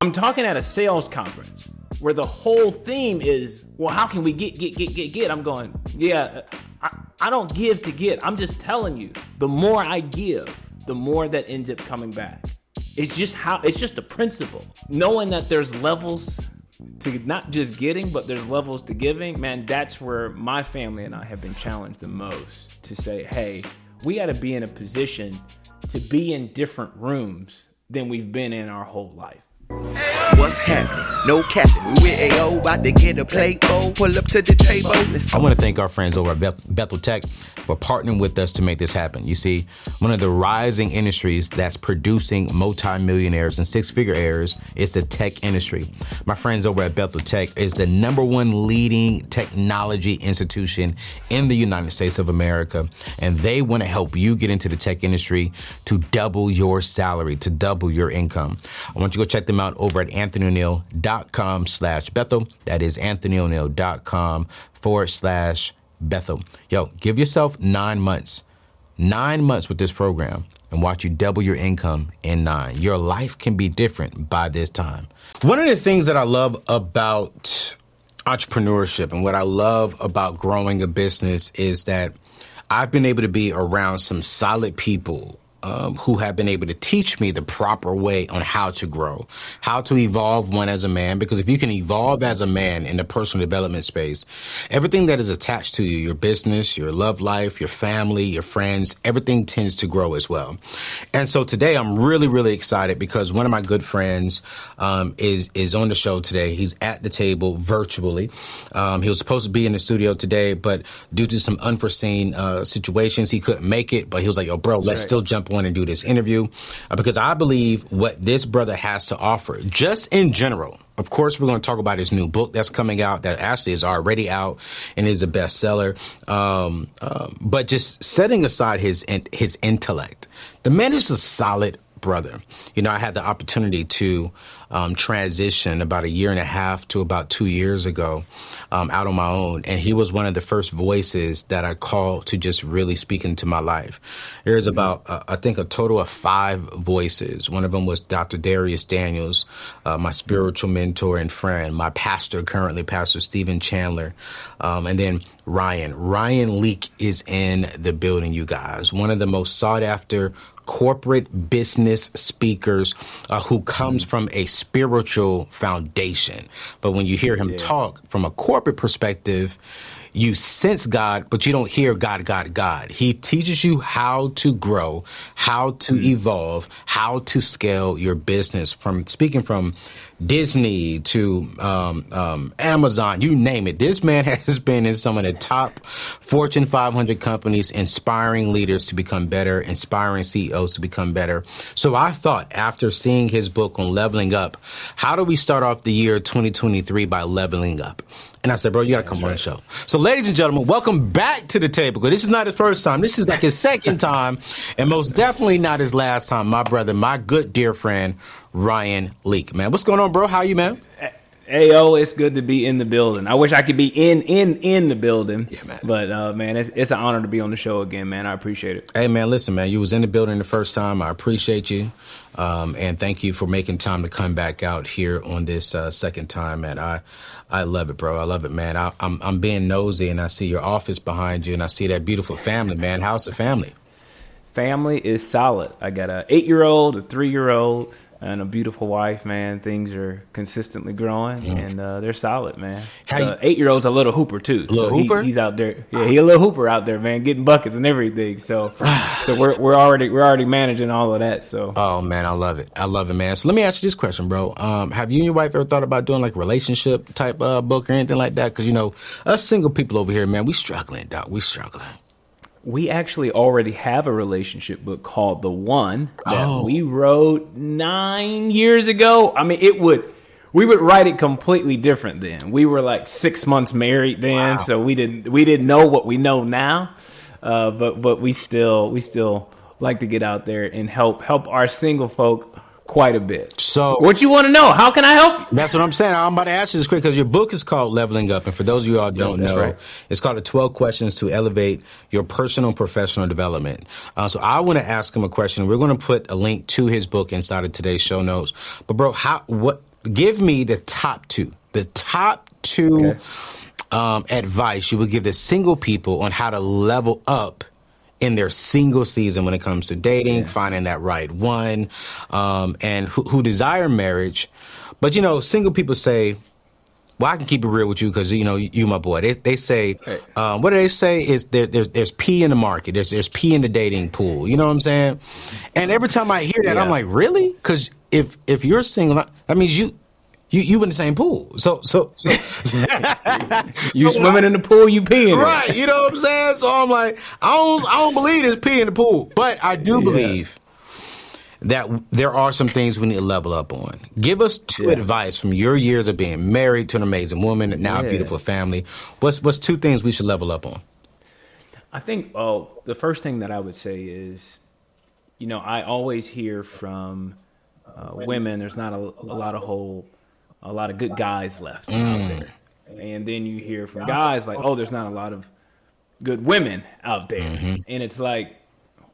I'm talking at a sales conference where the whole theme is, well, how can we get? I'm going, yeah, I don't give to get. I'm just telling you, the more I give, the more that ends up coming back. It's just a principle. Knowing that there's levels to not just getting, but there's levels to giving, man, that's where my family and I have been challenged the most to say, hey, we got to be in a position to be in different rooms than we've been in our whole life. What's happening? No capping. We with AO, about to get a plate bowl. Pull up to the table. I want to thank our friends over at Bethel Tech for partnering with us to make this happen. You see, one of the rising industries that's producing multimillionaires and six-figure heirs is the tech industry. My friends over at Bethel Tech is the #1 leading technology institution in the United States of America, and they want to help you get into the tech industry to double your salary, to double your income. I want you to go check them out over at anthonyoneal.com/Bethel. That is anthonyoneal.com/Bethel. Yo, give yourself 9 months. 9 months with this program and watch you double your income in 9. Your life can be different by this time. One of the things that I love about entrepreneurship and what I love about growing a business is that I've been able to be around some solid people who have been able to teach me the proper way on how to grow, how to evolve one as a man. Because if you can evolve as a man in the personal development space, everything that is attached to you, your business, your love life, your family, your friends, everything tends to grow as well. And so today I'm really, really excited because one of my good friends is on the show today. He's at the table virtually. He was supposed to be in the studio today, but due to some unforeseen situations, he couldn't make it. But he was like, yo, bro, let's still jump on and do this interview because I believe what this brother has to offer, just in general. Of course, we're going to talk about his new book that's coming out that actually is already out and is a bestseller. But just setting aside his intellect, the man is a solid brother. You know, I had the opportunity to transition about 1.5 years to about 2 years ago out on my own. And he was one of the first voices that I called to just really speak into my life. There's about, I think, a total of 5 voices. One of them was Dr. Darius Daniels, my spiritual mentor and friend, my pastor currently, Pastor Stephen Chandler, and then Ryan Leak is in the building, you guys. One of the most sought after corporate business speakers who comes from a spiritual foundation. But when you hear him talk from a corporate perspective, you sense God, but you don't hear God. He teaches you how to grow, how to evolve, how to scale your business, from speaking from Disney to Amazon, you name it. This man has been in some of the top Fortune 500 companies, inspiring leaders to become better, inspiring CEOs to become better. So I thought, after seeing his book on leveling up, how do we start off the year 2023 by leveling up? And I said, bro, you got to come on the show. So ladies and gentlemen, welcome back to the table. Because this is not his first time. This is like his second time, and most definitely not his last time. My brother, my good dear friend, Ryan Leak. Man, what's going on, bro? How are you, man? Ayo, it's good to be in the building. I wish I could be in the building. Yeah, man. But man, it's an honor to be on the show again, man. I appreciate it. Hey, man, listen, man, you was in the building the first time. I appreciate you. And thank you for making time to come back out here on this second time, man. I love it, bro. I love it, man. I'm being nosy, and I see your office behind you, and I see that beautiful family, man. How's the family? Family is solid. I got a 8-year-old, a 3-year-old, and a beautiful wife, man. Things are consistently growing, and they're solid, man. The 8-year-old's a little hooper too. Hooper? He's out there. Yeah, he's a little hooper out there, man, getting buckets and everything. So we're already managing all of that. So. Oh man, I love it, man. So let me ask you this question, bro. Have you and your wife ever thought about doing like a relationship type book or anything like that? Because you know, us single people over here, man, we struggling, doc. We struggling. We actually already have a relationship book called The One that we wrote 9 years ago. I mean, we would write it completely different then. We were like 6 months married then, so we didn't know what we know now. But we still like to get out there and help our single folk quite a bit. So what you want to know? How can I help you? That's what I'm saying. I'm about to ask you this quick because your book is called Leveling Up. And for those of you all who don't know, right. It's called the 12 Questions to Elevate Your Personal and Professional Development. So I want to ask him a question. We're going to put a link to his book inside of today's show notes. But bro, give me the top two okay. Advice you would give to single people on how to level up in their single season when it comes to dating, finding that right one, and who desire marriage. But, single people say, well, I can keep it real with you because, you my boy. They say, what do they say is there's pee in the market. There's pee in the dating pool. You know what I'm saying? And every time I hear that, I'm like, really? Because if you're single, that means you in the same pool. So you swimming in the pool, you peeing. Right. You know what I'm saying? So I'm like, I don't believe there's pee in the pool. But I do believe that there are some things we need to level up on. Give us two advice from your years of being married to an amazing woman and now a beautiful family. What's two things we should level up on? I think, the first thing that I would say is, I always hear from women, there's not a lot of good guys left out there. And then you hear from guys like, there's not a lot of good women out there. And it's like,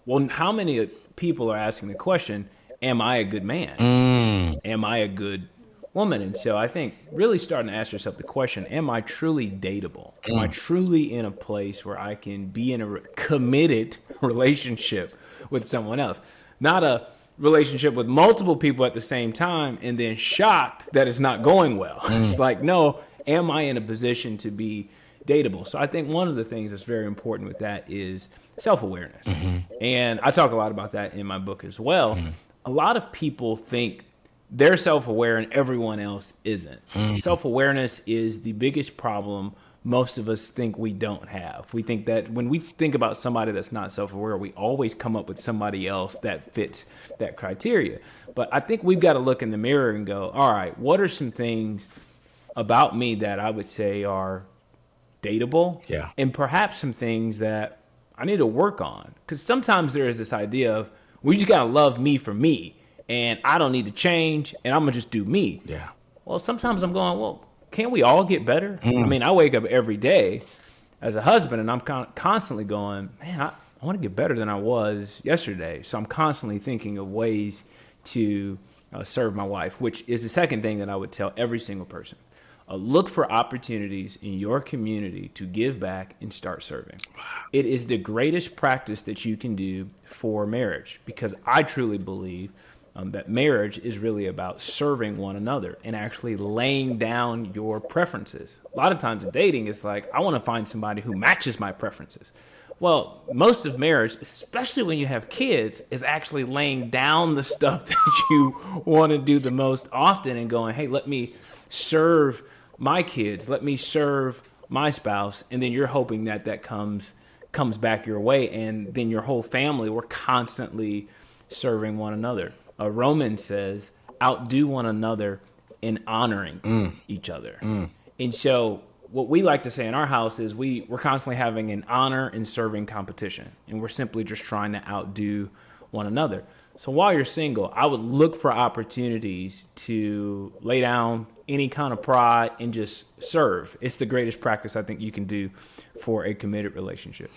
well, how many people are asking the question, am I a good man? Am I a good woman? And so I think really starting to ask yourself the question, am I truly dateable? Am I truly in a place where I can be in a committed relationship with someone else? Not a relationship with multiple people at the same time and then shocked that it's not going well. It's like, no, am I in a position to be dateable? So I think one of the things that's very important with that is self-awareness. And I talk a lot about that in my book as well. A lot of people think they're self-aware and everyone else isn't. Self-awareness is the biggest problem most of us think we don't have. We think that when we think about somebody that's not self-aware, we always come up with somebody else that fits that criteria. But I think we've got to look in the mirror and go, all right, what are some things about me that I would say are dateable? Yeah. And perhaps some things that I need to work on. Because sometimes there is this idea of, well, you just got to love me for me, and I don't need to change, and I'm going to just do me. Yeah. Well, sometimes I'm going, well, can't we all get better? I mean, I wake up every day as a husband, and I'm constantly going, man, I want to get better than I was yesterday. So I'm constantly thinking of ways to serve my wife, which is the second thing that I would tell every single person. Look for opportunities in your community to give back and start serving. It is the greatest practice that you can do for marriage, because I truly believe that marriage is really about serving one another and actually laying down your preferences. A lot of times in dating, it's like, I want to find somebody who matches my preferences. Well, most of marriage, especially when you have kids, is actually laying down the stuff that you want to do the most often and going, hey, let me serve my kids, let me serve my spouse, and then you're hoping that comes back your way, and then your whole family, we're constantly serving one another. Romans says, outdo one another in honoring each other. And so what we like to say in our house is we're constantly having an honor and serving competition, and we're simply just trying to outdo one another. So while you're single, I would look for opportunities to lay down any kind of pride and just serve. It's the greatest practice I think you can do for a committed relationship.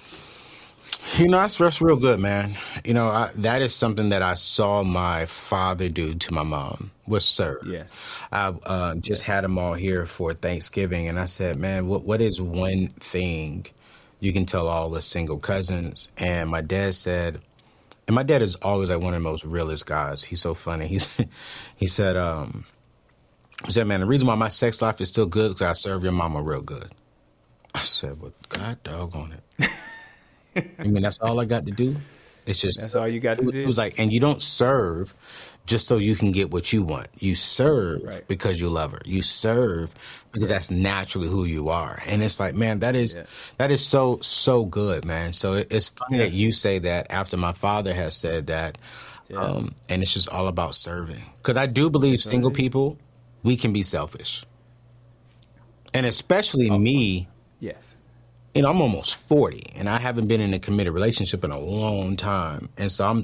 That's real good, man. That is something that I saw my father do to my mom, was serve. Yes. I just had them all here for Thanksgiving, and I said, man, what is one thing you can tell all the single cousins? And my dad said, and my dad is always like one of the most realest guys. He's so funny. He said, man, the reason why my sex life is still good is because I serve your mama real good. I said, well, God doggone it. I mean, that's all I got to do? It's just... That's all you got to do? It was like, and you don't serve just so you can get what you want. You serve because you love her. You serve because that's naturally who you are. And it's like, man, that is so good, man. So it's funny that you say that after my father has said that. And it's just all about serving. Because I do believe single people, we can be selfish. And especially me. Yes. I'm almost 40 and I haven't been in a committed relationship in a long time. And so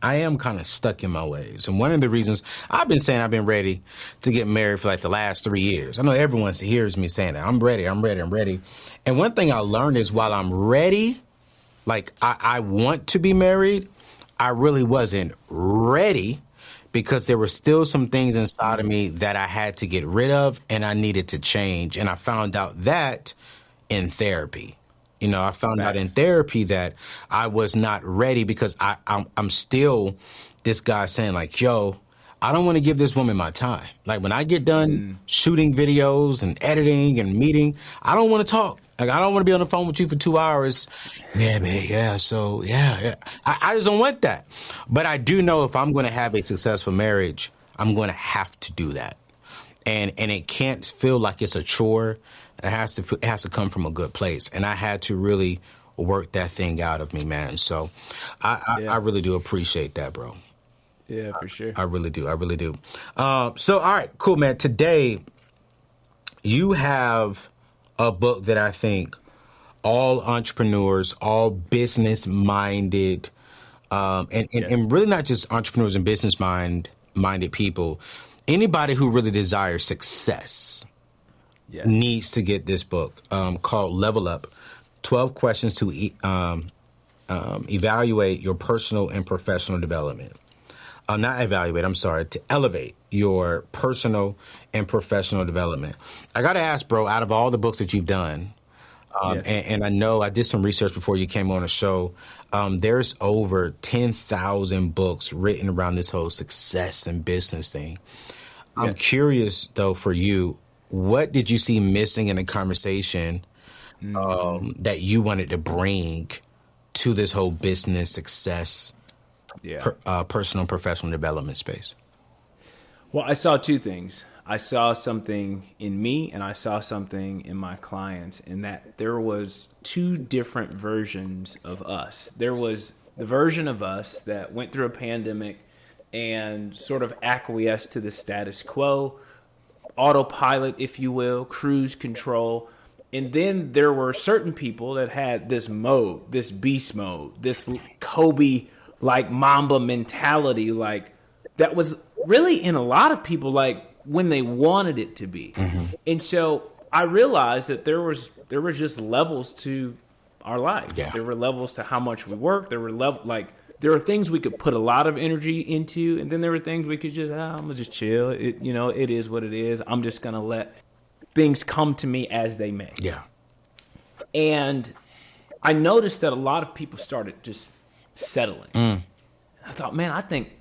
I am kind of stuck in my ways. And one of the reasons I've been saying I've been ready to get married for like the last 3 years. I know everyone hears me saying that. I'm ready. And one thing I learned is while I'm ready, like I want to be married, I really wasn't ready because there were still some things inside of me that I had to get rid of and I needed to change. And I found out that in therapy. I found out in therapy that I was not ready because I'm still this guy saying like, yo, I don't want to give this woman my time. Like when I get done shooting videos and editing and meeting, I don't want to talk. Like I don't want to be on the phone with you for 2 hours. Yeah, man. Yeah. So yeah. I just don't want that. But I do know if I'm going to have a successful marriage, I'm going to have to do that. And it can't feel like it's a chore. It has to come from a good place. And I had to really work that thing out of me, man. So I really do appreciate that, bro. Yeah, for sure. I really do. So, all right, cool, man. Today, you have a book that I think all entrepreneurs, all business-minded, and really not just entrepreneurs and business-minded people, anybody who really desires success needs to get this book called Level Up, 12 Questions to Evaluate Your Personal and Professional Development. To elevate your personal and professional development. I got to ask, bro, out of all the books that you've done, and I know I did some research before you came on the show, there's over 10,000 books written around this whole success and business thing. I'm curious, though, for you, what did you see missing in the conversation that you wanted to bring to this whole business success, personal and professional development space? Well, I saw two things. I saw something in me and I saw something in my client, in that there was two different versions of us. There was the version of us that went through a pandemic and sort of acquiesced to the status quo, autopilot, if you will, cruise control. And then there were certain people that had this mode, this beast mode, this Kobe like Mamba mentality, like that was really in a lot of people like when they wanted it to be. And so I realized that there was just levels to our life. There were levels to how much we work. There were things we could put a lot of energy into, and then there were things we could just I'm gonna just chill. It is what it is. I'm just gonna let things come to me as they may. And I noticed that a lot of people started just settling. I thought, man, I think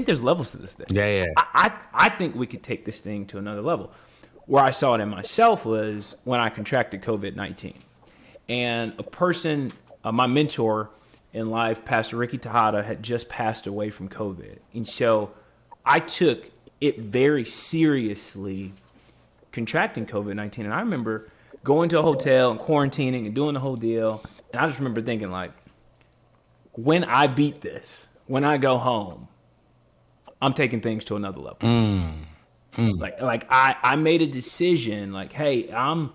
there's levels to this thing. I think we could take this thing to another level. Where I saw it in myself was when I contracted COVID-19. And a person, my mentor in life, Pastor Ricky Tejada, had just passed away from COVID. And so I took it very seriously, contracting COVID-19. And I remember going to a hotel and quarantining and doing the whole deal. And I just remember thinking, like, when I beat this, when I go home, I'm taking things to another level. Like I made a decision, like, hey, I'm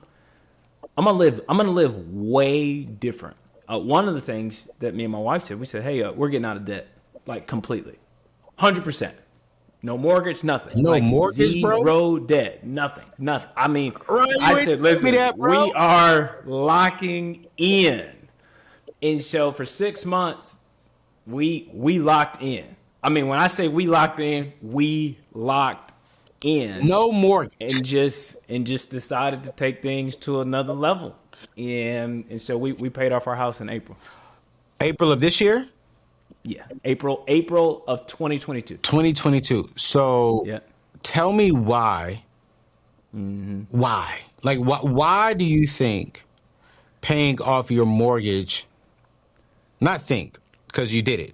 gonna live way different. One of the things that me and my wife said, we said, hey, we're getting out of debt, like completely, 100%, no mortgage, nothing, no mortgage, zero bro, debt, nothing. I mean, right, I said, listen, we are locking in, and so for 6 months, we locked in. I mean, when I say we locked in, we locked in. No mortgage. And just decided to take things to another level. And so we paid off our house in April. April of this year? Yeah. April of 2022. 2022. So tell me why. Why? Like, why do you think paying off your mortgage, not think, because you did it,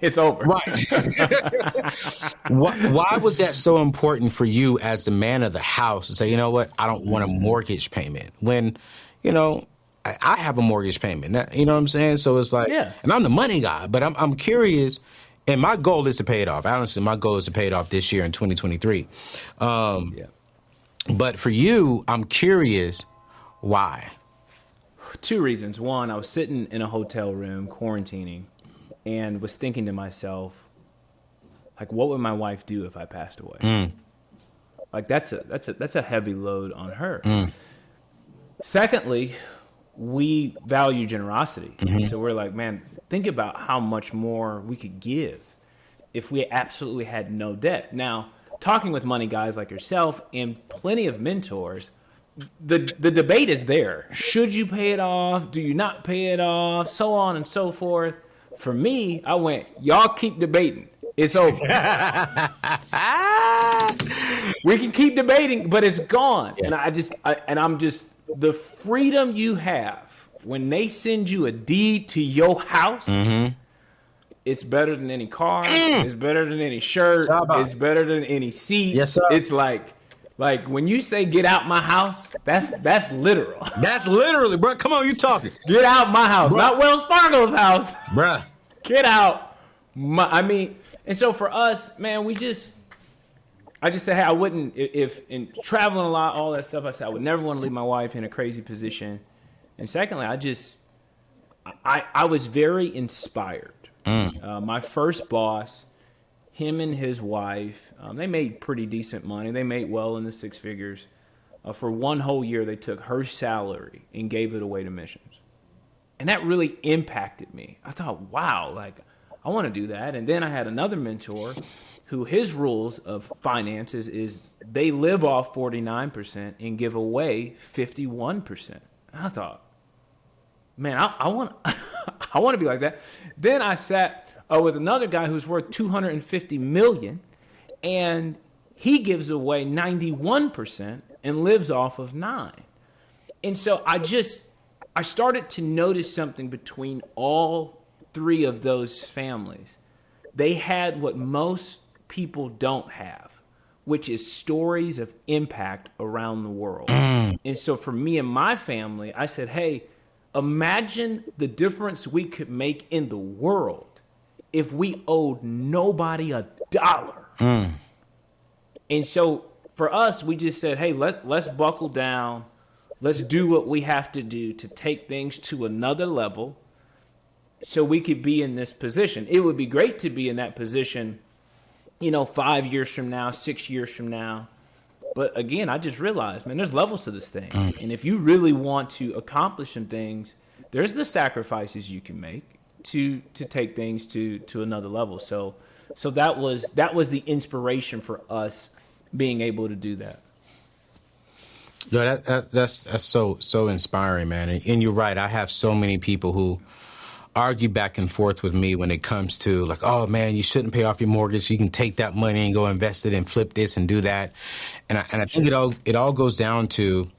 it's over. Right. Why was that so important for you as the man of the house to say, you know what, I don't want a mortgage payment when, I have a mortgage payment. You know what I'm saying? So it's like, and I'm the money guy, but I'm curious, and my goal is to pay it off. Honestly, my goal is to pay it off this year in 2023. But for you, I'm curious, Why? Two reasons. One, I was sitting in a hotel room quarantining and was thinking to myself, like, what would my wife do if I passed away? Like, that's a heavy load on her. Secondly, we value generosity. So we're like, man, think about how much more we could give if we absolutely had no debt. Now, talking with money guys like yourself and plenty of mentors, the debate is there. Should you pay it off? Do you not pay it off? So on and so forth. For me, I went, y'all keep debating. It's over. We can keep debating, but it's gone. Yeah. And I'm just, the freedom you have when they send you a deed to your house, it's better than any car. It's better than any shirt. It's better than any seat. Yes, sir. It's like when you say get out my house, that's literal. That's literally, bro. Come on, you talking. Get out my house. Bruh. Not Wells Fargo's house. Bruh. Get out and so for us, man, I just said, hey, I wouldn't, if in traveling a lot, all that stuff, I said, I would never want to leave my wife in a crazy position. And secondly, I was very inspired. My first boss, him and his wife, they made pretty decent money. They made well in the six figures. For one whole year, they took her salary and gave it away to missions. And that really impacted me. I thought, wow, like, I want to do that. And then I had another mentor who his rules of finances is they live off 49% and give away 51%. And I thought, man, I want I want to be like that. Then I sat with another guy who's worth $250 million, and he gives away 91% and lives off of 9%. And so I started to notice something between all three of those families. They had what most people don't have, which is stories of impact around the world. And so for me and my family, I said, hey, imagine the difference we could make in the world if we owed nobody $1. And so for us, we just said, hey, let's buckle down. Let's do what we have to do to take things to another level so we could be in this position. It would be great to be in that position, 5 years from now, 6 years from now. But again, I just realized, man, there's levels to this thing. And if you really want to accomplish some things, there's the sacrifices you can make to take things to another level. So that was the inspiration for us being able to do that. No, that's so inspiring, man. And you're right. I have so many people who argue back and forth with me when it comes to like, oh man, you shouldn't pay off your mortgage. You can take that money and go invest it and flip this and do that. And I think it all goes down to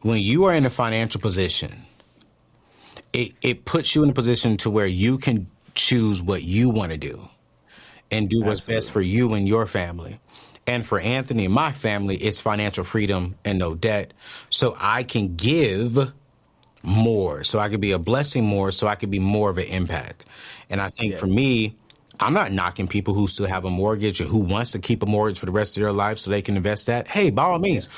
when you are in a financial position, it puts you in a position to where you can choose what you want to do and do what's best for you and your family. And for Anthony and my family, it's financial freedom and no debt. So I can give more, so I could be a blessing more, so I could be more of an impact. And I think for me, I'm not knocking people who still have a mortgage or who wants to keep a mortgage for the rest of their life so they can invest that. Hey, by all means,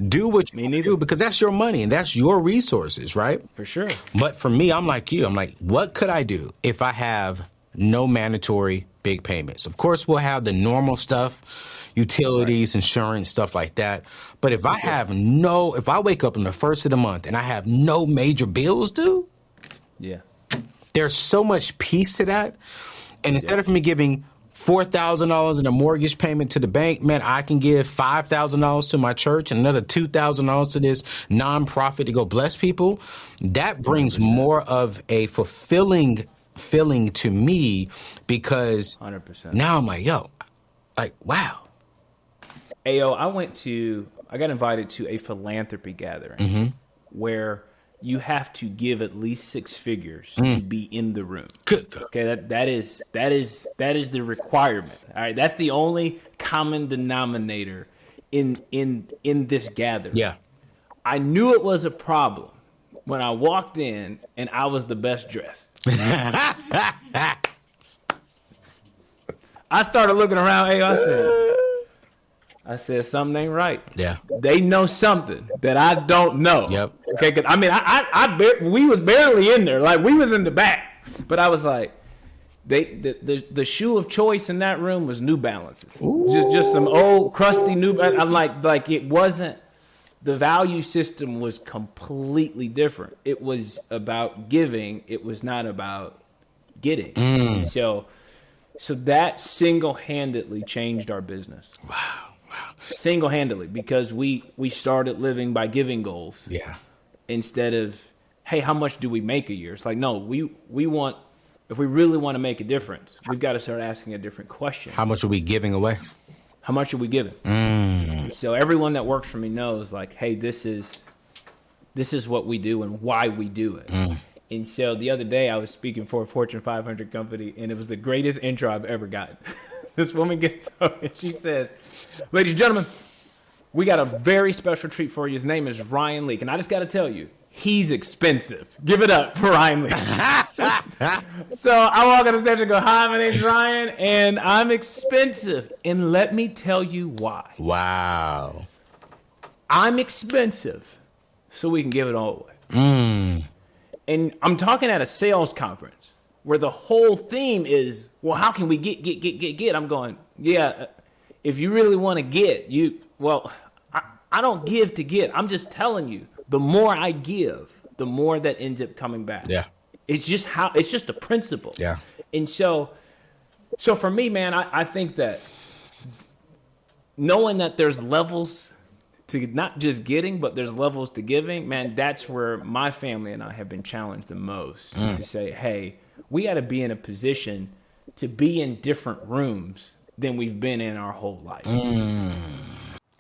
do what you do because that's your money and that's your resources, right? For sure. But for me, I'm like you. I'm like, what could I do if I have no mandatory big payments? Of course, we'll have the normal stuff, utilities, insurance, stuff like that. But if I have if I wake up on the first of the month and I have no major bills due, there's so much peace to that. And instead of me giving $4,000 in a mortgage payment to the bank, man, I can give $5,000 to my church and another $2,000 to this nonprofit to go bless people. That brings 100%. More of a fulfilling feeling to me because 100%. Now I'm like, wow. Ayo, I got invited to a philanthropy gathering where you have to give at least 6 figures to be in the room. Okay, that is the requirement. All right, that's the only common denominator in this gathering. Yeah, I knew it was a problem when I walked in and I was the best dressed. I started looking around. Hey, I said, I said something ain't right. Yeah. They know something that I don't know. Yep. Okay. 'Cause, I mean, we was barely in there. Like, we was in the back, but I was like, the shoe of choice in that room was New Balances. Just some old crusty new. I'm like it wasn't. The value system was completely different. It was about giving. It was not about getting. So that single-handedly changed our business. Wow. Single-handedly, because we started living by giving goals. Yeah. Instead of, hey, how much do we make a year? It's like, no, we want, if we really want to make a difference, we've got to start asking a different question. How much are we giving away? How much are we giving? So everyone that works for me knows, like, hey, this is what we do and why we do it. And so the other day I was speaking for a Fortune 500 company, and it was the greatest intro I've ever gotten. This woman gets up and she says, ladies and gentlemen, we got a very special treat for you. His name is Ryan Leak. And I just got to tell you, he's expensive. Give it up for Ryan Leak. So I walk on the stage and go, hi, my name's Ryan, and I'm expensive. And let me tell you why. Wow. I'm expensive so we can give it all away. And I'm talking at a sales conference where the whole theme is, well, how can we get? I'm going, yeah, if you really want to get, I don't give to get. I'm just telling you, the more I give, the more that ends up coming back. Yeah. It's just a principle. Yeah. And so for me, man, I think that knowing that there's levels to not just getting, but there's levels to giving, man, that's where my family and I have been challenged the most to say, hey, we got to be in a position to be in different rooms than we've been in our whole life.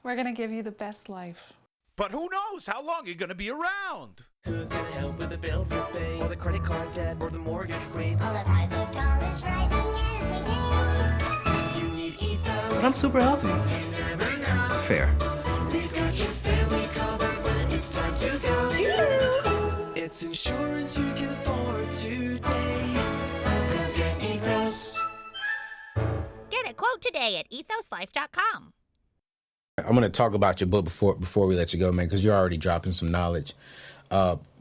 We're going to give you the best life. But who knows how long you're going to be around? Who's gonna help with the bills to pay? Or the credit card debt? Or the mortgage rates? All the price of college rising every day. You need Ethos. But I'm super healthy. You never know. Fair. They've got your family covered when it's time to go. It's insurance you can afford today. Go get Ethos. Get a quote today at ethoslife.com. I'm going to talk about your book before we let you go, man, because you're already dropping some knowledge.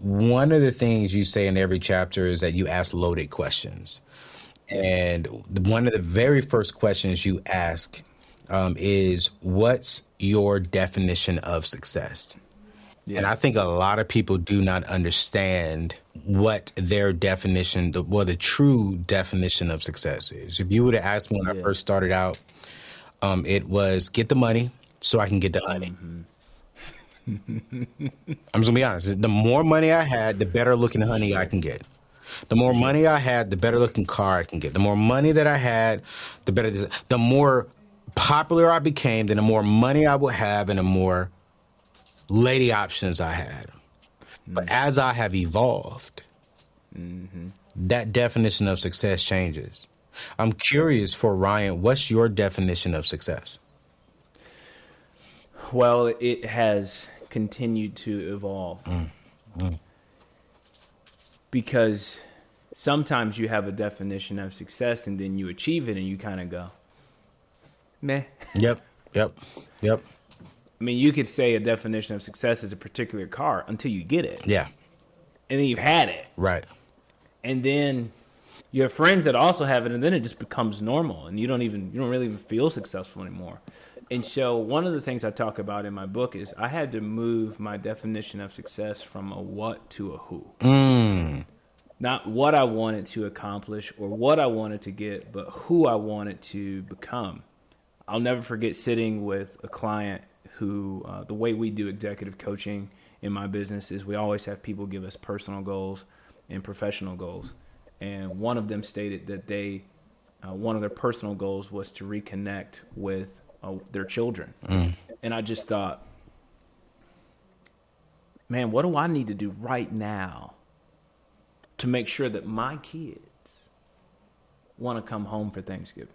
One of the things you say in every chapter is that you ask loaded questions. And one of the very first questions you ask is, what's your definition of success? Yeah. And I think a lot of people do not understand what their definition, the true definition of success is. If you would have asked me when I first started out, it was get the money so I can get the honey. I'm just gonna be honest. The more money I had, the better looking honey I can get. The more money I had, the better looking car I can get. The more money that I had, the better this. The more popular I became, then the more money I would have, and the more lady options I had. But as I have evolved, that definition of success changes. I'm curious for Ryan, what's your definition of success? Well, it has continued to evolve. Because sometimes you have a definition of success and then you achieve it and you kind of go, meh. Yep. I mean, you could say a definition of success is a particular car until you get it. Yeah. And then you've had it. Right. And then you have friends that also have it, and then it just becomes normal, and you don't really even feel successful anymore. And so one of the things I talk about in my book is I had to move my definition of success from a what to a who. Not what I wanted to accomplish or what I wanted to get, but who I wanted to become. I'll never forget sitting with a client who, the way we do executive coaching in my business is we always have people give us personal goals and professional goals. And one of them stated that one of their personal goals was to reconnect with their children. And I just thought, man, what do I need to do right now to make sure that my kids want to come home for Thanksgiving?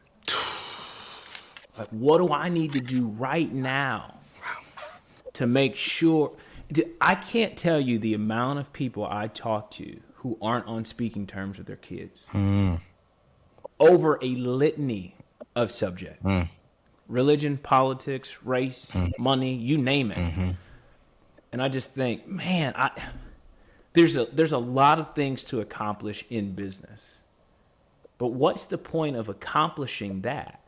Like, what do I need to do right now to make sure? I can't tell you the amount of people I talk to who aren't on speaking terms with their kids over a litany of subjects. religion, politics, race, money, you name it. And I just think, man, there's a lot of things to accomplish in business. But what's the point of accomplishing that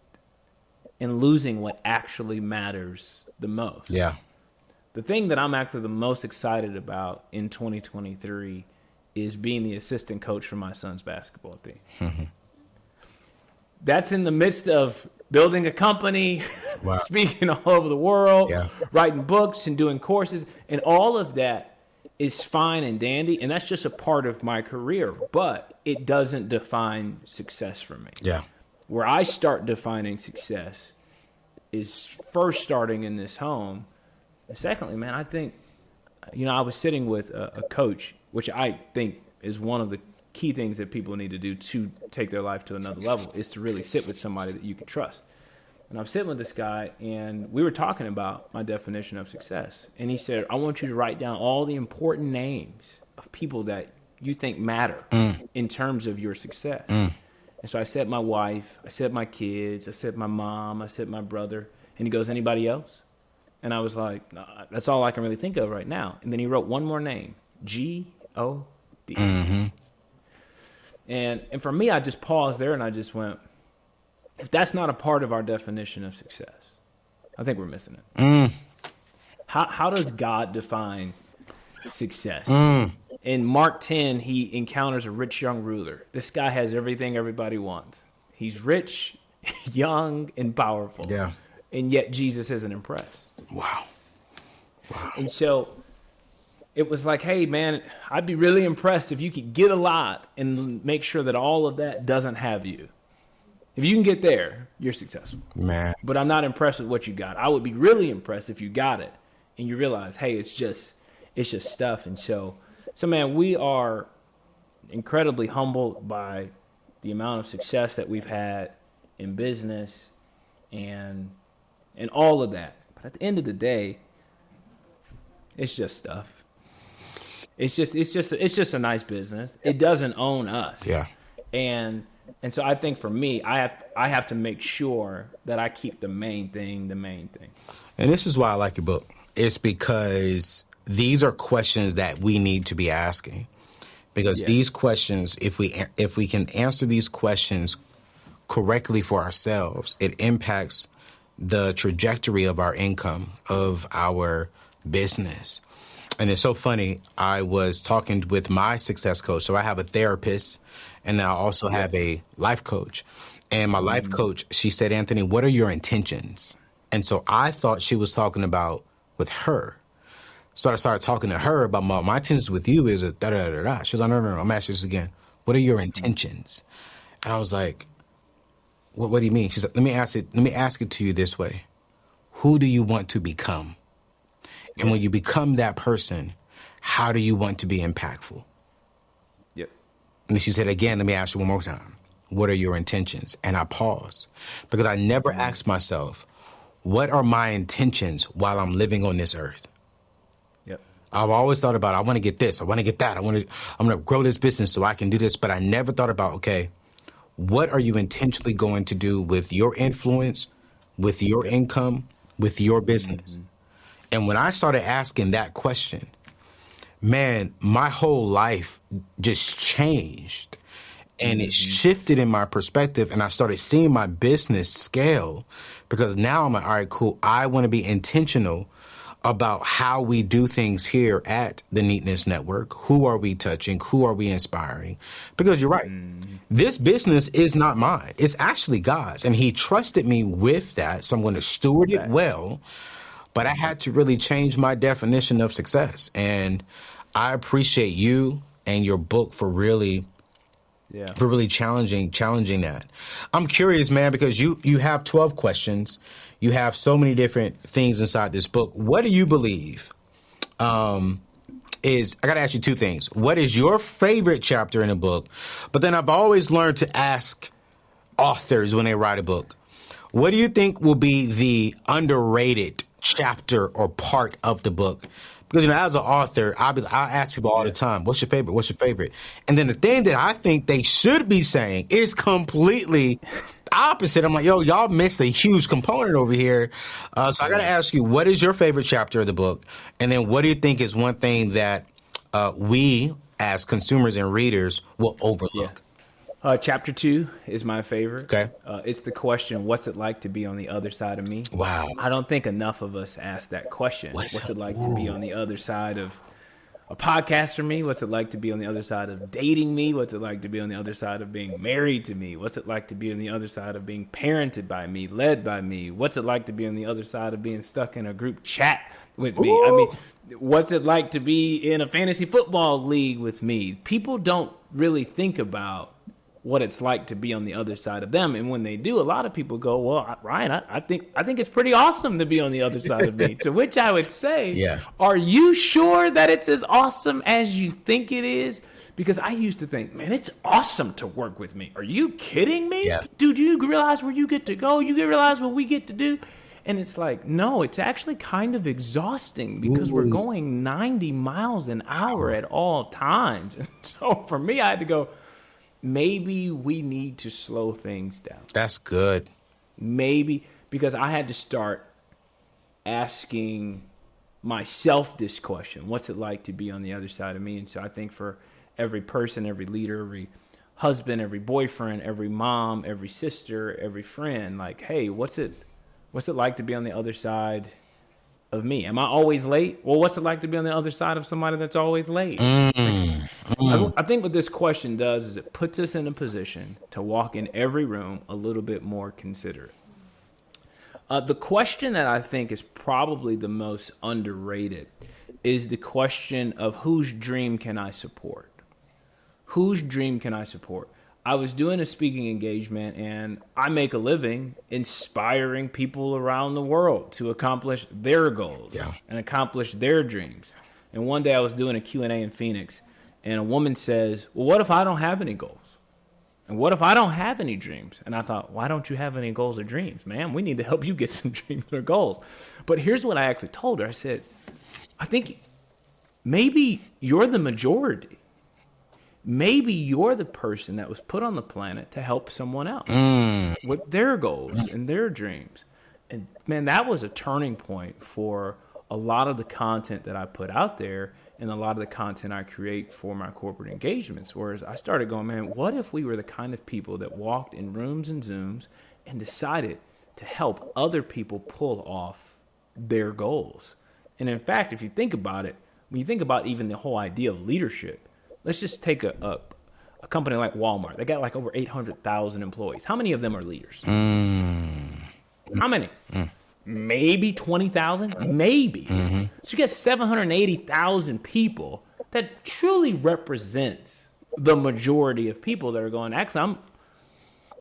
and losing what actually matters the most? Yeah. The thing that I'm actually the most excited about in 2023 is being the assistant coach for my son's basketball team. That's in the midst of building a company, Wow. speaking all over the world, Yeah. writing books and doing courses, and all of that is fine and dandy, and that's just a part of my career, but it doesn't define success for me. Yeah. Where I start defining success is first starting in this home. And secondly, man, I think, I was sitting with a coach, which I think is one of the key things that people need to do to take their life to another level, is to really sit with somebody that you can trust. And I'm sitting with this guy, and we were talking about my definition of success. And he said, I want you to write down all the important names of people that you think matter in terms of your success. And so I said my wife, I said my kids, I said my mom, I said my brother. And he goes, anybody else? And I was like, no, that's all I can really think of right now. And then he wrote one more name, G-O-D. And for me, I just paused there and I just went, if that's not a part of our definition of success, I think we're missing it. How does God define success? In Mark 10, he encounters a rich young ruler. This guy has everything everybody wants. He's rich, young, and powerful. Yeah. And yet Jesus isn't impressed. Wow. And so it was like, hey, man, I'd be really impressed if you could get a lot and make sure that all of that doesn't have you. If you can get there, you're successful. Man. But I'm not impressed with what you got. I would be really impressed if you got it and you realize, hey, it's just stuff. And so man, we are incredibly humbled by the amount of success that we've had in business and all of that. But at the end of the day, it's just stuff. It's just a nice business. It doesn't own us. Yeah. And so I think for me, I have to make sure that I keep the main thing. And this is why I like your book. It's because these are questions that we need to be asking. Because these questions, if we can answer these questions correctly for ourselves, it impacts the trajectory of our income, of our business. And it's so funny. I was talking with my success coach. So I have a therapist and I also have a life coach. And my life coach, she said, Anthony, what are your intentions? And so I thought she was talking about with her. So I started talking to her about my intentions with you is a da-da-da-da. She was like, no, I'm asking this again. What are your intentions? And I was like, what do you mean? She's like, let me ask it to you this way. Who do you want to become? And when you become that person, how do you want to be impactful? Yep. And then she said, again, let me ask you one more time. What are your intentions? And I paused because I never asked myself, what are my intentions while I'm living on this earth? Yep. I've always thought about, I want to get this. I want to get that. I'm going to grow this business so I can do this. But I never thought about, okay, what are you intentionally going to do with your influence, with your income, with your business? And when I started asking that question, man, my whole life just changed and it shifted in my perspective. And I started seeing my business scale because now I'm like, all right, cool. I want to be intentional about how we do things here at the Neatness Network. Who are we touching? Who are we inspiring? Because you're right. This business is not mine. It's actually God's. And he trusted me with that. So I'm going to steward it well. But I had to really change my definition of success. And I appreciate you and your book for really challenging that. I'm curious, man, because you have 12 questions. You have so many different things inside this book. What do you believe I got to ask you two things. What is your favorite chapter in a book? But then I've always learned to ask authors when they write a book, what do you think will be the underrated chapter or part of the book? Because, as an author, I ask people all the time, what's your favorite? What's your favorite? And then the thing that I think they should be saying is completely opposite. I'm like, yo, y'all missed a huge component over here. So I got to ask you, what is your favorite chapter of the book? And then what do you think is one thing that we as consumers and readers will overlook? Chapter 2 is my favorite. Okay. It's the question, what's it like to be on the other side of me? Wow. I don't think enough of us ask that question. What's it like to be on the other side of a podcast for me? What's it like to be on the other side of dating me? What's it like to be on the other side of being married to me? What's it like to be on the other side of being parented by me, led by me? What's it like to be on the other side of being stuck in a group chat with me? I mean, what's it like to be in a fantasy football league with me? People don't really think about what it's like to be on the other side of them. And when they do, a lot of people go, well, Ryan, I think it's pretty awesome to be on the other side of me. To which I would say, are you sure that it's as awesome as you think it is? Because I used to think, man, it's awesome to work with me. Are you kidding me? Yeah. Dude, do you realize where you get to go? You realize what we get to do? And it's like, no, it's actually kind of exhausting because we're going 90 miles an hour at all times. And so for me, I had to go, maybe we need to slow things down. That's good. Maybe, because I had to start asking myself this question. What's it like to be on the other side of me? And so I think for every person, every leader, every husband, every boyfriend, every mom, every sister, every friend, like, hey, what's it like to be on the other side of me? Am I always late? Well, what's it like to be on the other side of somebody that's always late? I think what this question does is it puts us in a position to walk in every room a little bit more considerate. The question that I think is probably the most underrated is the question of whose dream can I support? Whose dream can I support? I was doing a speaking engagement, and I make a living inspiring people around the world to accomplish their goals and accomplish their dreams. And one day I was doing a Q&A in Phoenix, and a woman says, well, what if I don't have any goals? And what if I don't have any dreams? And I thought, why don't you have any goals or dreams? Man, we need to help you get some dreams or goals. But here's what I actually told her. I said, I think maybe you're the majority. Maybe you're the person that was put on the planet to help someone else with their goals and their dreams. And man, that was a turning point for a lot of the content that I put out there and a lot of the content I create for my corporate engagements. Whereas I started going, man, what if we were the kind of people that walked in rooms and Zooms and decided to help other people pull off their goals? And in fact, if you think about it, when you think about even the whole idea of leadership, let's just take a company like Walmart. They got like over 800,000 employees. How many of them are leaders? How many? Maybe 20,000? Maybe. So you got 780,000 people that truly represents the majority of people that are going, actually,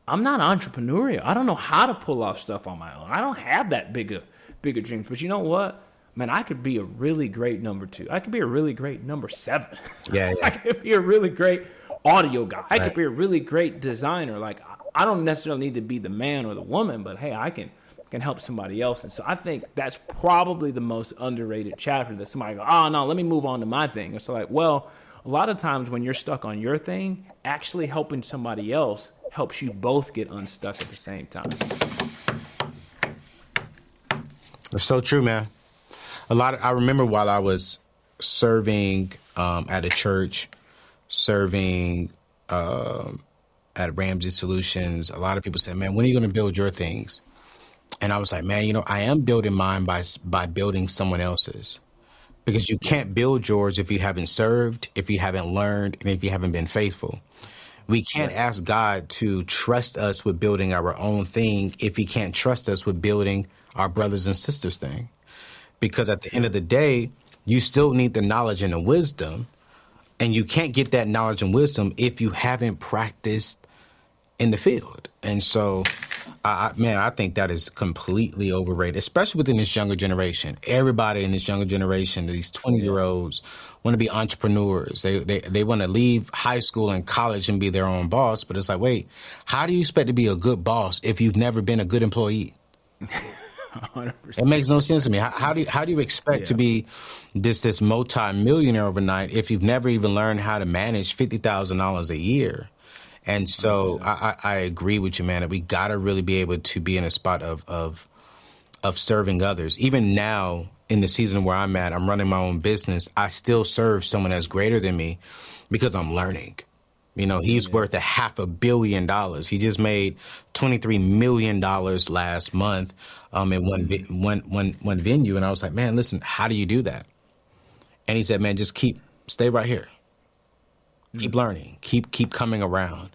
I'm not entrepreneurial. I don't know how to pull off stuff on my own. I don't have that bigger dreams. But you know what? Man, I could be a really great number 2. I could be a really great number 7. Yeah. I could be a really great audio guy. I could be a really great designer. Like, I don't necessarily need to be the man or the woman, but hey, I can help somebody else. And so I think that's probably the most underrated chapter, that somebody go, oh no, let me move on to my thing. It's like, well, a lot of times when you're stuck on your thing, actually helping somebody else helps you both get unstuck at the same time. It's so true, man. I remember while I was serving at a church, serving at Ramsey Solutions, a lot of people said, man, when are you going to build your things? And I was like, man, I am building mine by building someone else's. Because you can't build yours if you haven't served, if you haven't learned, and if you haven't been faithful. We can't ask God to trust us with building our own thing if he can't trust us with building our brothers and sisters' thing. Because at the end of the day, you still need the knowledge and the wisdom, and you can't get that knowledge and wisdom if you haven't practiced in the field. And so, I think that is completely overrated, especially within this younger generation. Everybody in this younger generation, these 20-year-olds, want to be entrepreneurs. They want to leave high school and college and be their own boss. But it's like, wait, how do you expect to be a good boss if you've never been a good employee? 100%. It makes no sense to me. How do you expect to be this multi-millionaire overnight if you've never even learned how to manage $50,000 a year? And so I agree with you, man, that we got to really be able to be in a spot of serving others. Even now in the season where I'm at, I'm running my own business. I still serve someone that's greater than me because I'm learning. You know, he's worth $500 million. He just made $23 million last month in one venue. And I was like, man, listen, how do you do that? And he said, man, just stay right here. Keep learning, keep coming around.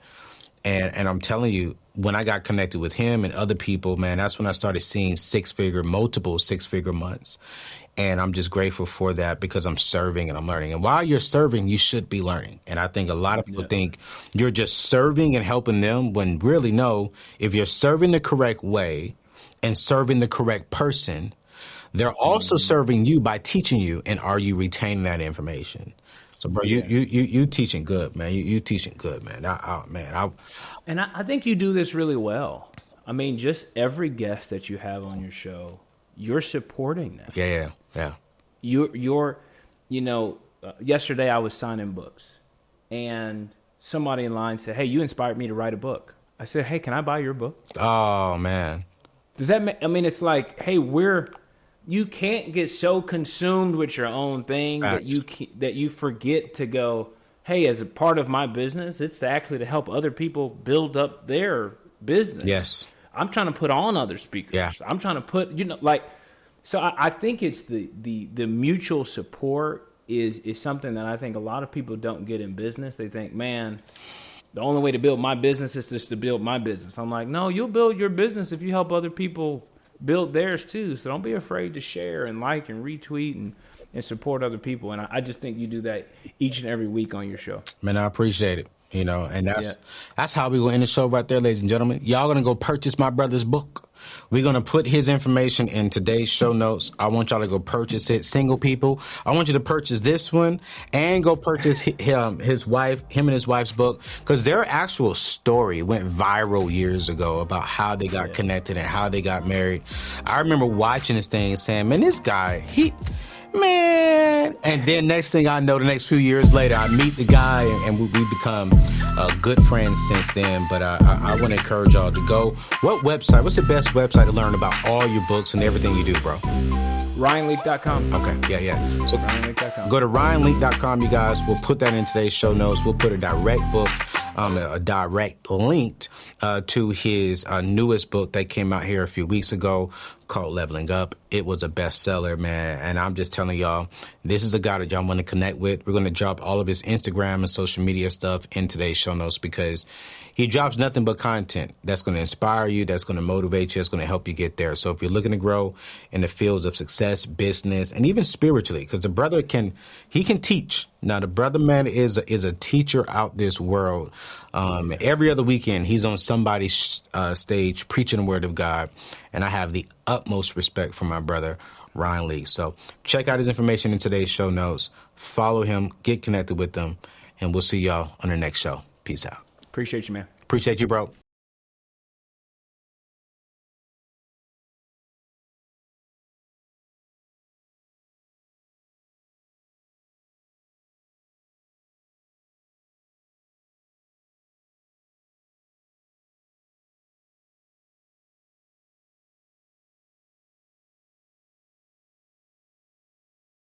And I'm telling you, when I got connected with him and other people, man, that's when I started seeing multiple six-figure months. And I'm just grateful for that because I'm serving and I'm learning. And while you're serving, you should be learning. And I think a lot of people think you're just serving and helping them when really, no, if you're serving the correct way and serving the correct person, they're also serving you by teaching you. And are you retaining that information? So, bro, you teaching good, man. You teaching good, man. I think you do this really well. I mean, just every guest that you have on your show, you're supporting them. Yeah. You're yesterday I was signing books, and somebody in line said, "Hey, you inspired me to write a book." I said, "Hey, can I buy your book?" Oh, man. Does that I mean, it's like, hey, you can't get so consumed with your own thing that you forget to go, hey, as a part of my business, it's actually to help other people build up their business. Yes. I'm trying to put on other speakers. Yeah. I'm trying to put, so I think it's the mutual support is something that I think a lot of people don't get in business. They think, man, the only way to build my business is just to build my business. I'm like, no, you'll build your business if you help other people build theirs too. So don't be afraid to share and like and retweet and support other people. And I just think you do that each and every week on your show. Man, I appreciate it. And that's how we will end the show right there, ladies and gentlemen. Y'all going to go purchase my brother's book. We're going to put his information in today's show notes. I want y'all to go purchase it. Single people, I want you to purchase this one and go purchase him and his wife's book, because their actual story went viral years ago about how they got connected and how they got married. I remember watching this thing and saying, man, this guy, man. And then next thing I know, the next few years later, I meet the guy and we become good friends since then. But I want to encourage y'all to go. What's the best website to learn about all your books and everything you do, bro? RyanLeak.com. Okay, yeah. So RyanLeak.com. go to RyanLeak.com, you guys. We'll put that in today's show notes. We'll put a direct book, a direct link to his newest book that came out here a few weeks ago called Leveling Up. It was a bestseller, man. And I'm just telling y'all, this is a guy that y'all want to connect with. We're going to drop all of his Instagram and social media stuff in today's show notes because he drops nothing but content that's going to inspire you, that's going to motivate you, that's going to help you get there. So if you're looking to grow in the fields of success, business, and even spiritually, because the brother can teach. Now, the brother, man, is a teacher out this world. Every other weekend, he's on somebody's stage preaching the word of God. And I have the utmost respect for my brother, Ryan Lee. So check out his information in today's show notes. Follow him, get connected with him, and we'll see y'all on the next show. Peace out. Appreciate you, man. Appreciate you, bro.